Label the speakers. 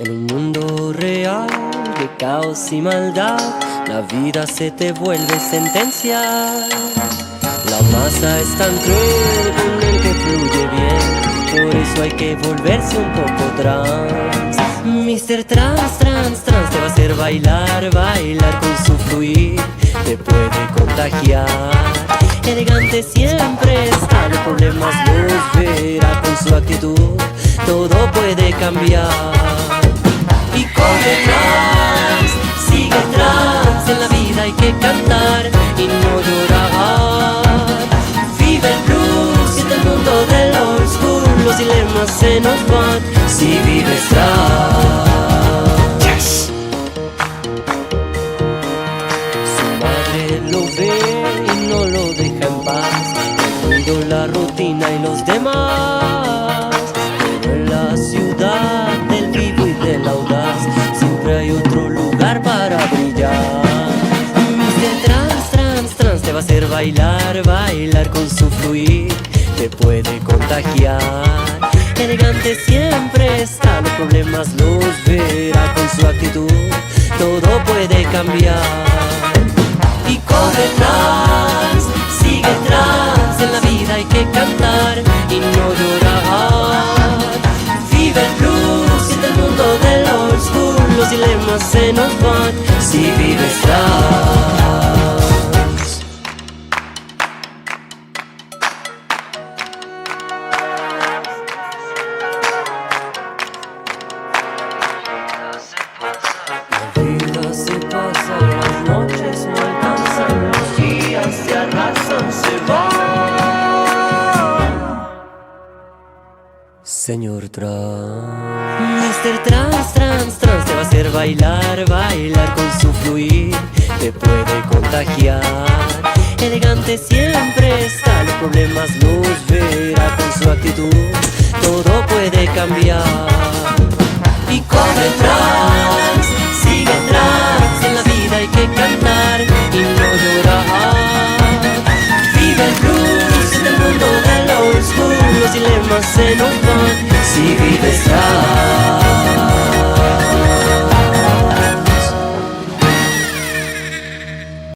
Speaker 1: En un mundo real de caos y maldad, la vida se te vuelve sentencia. La masa es tan cruel con el que fluye bien, por eso hay que volverse un poco trans. Mr. Trans, trans, trans te va a hacer bailar, bailar con su fluir, te puede contagiar. Elegante siempre está, los problemas los verá con su actitud, todo puede cambiar. Y corre trans, sigue trans, en la vida hay que cantar y no llorar. Vive el blues, siente el mundo del old school, los dilemas se nos van si vives trans. Yes. Su madre lo ve y no lo deja en paz, el ruido, la rutina y los demás. Pero en la ciudad del vivo y del audaz siempre hay otro lugar para brillar. Mr. Trans, trans, trans te va a hacer bailar, bailar con su fluir, te puede contagiar. Elegante siempre está, los problemas los verá con su actitud, todo puede cambiar. Y corre trans, sigue trans, en la vida hay que cantar y no llorar. Vive el blues, siente el mundo del old school, los dilemas se nos van si vives trans. La vida se pasa, las noches no alcanzan, los días se arrasan, se van. Señor Trans, Mr. Trans, trans, trans te va a hacer bailar, bailar con su fluir, te puede contagiar. Elegante siempre está, los problemas los verá con su actitud, todo puede cambiar. Y corre trans, sigue trans, en la vida hay que cantar y no llorar. Vive el blues, en el mundo del old school, los dilemas se nos van si vives trans.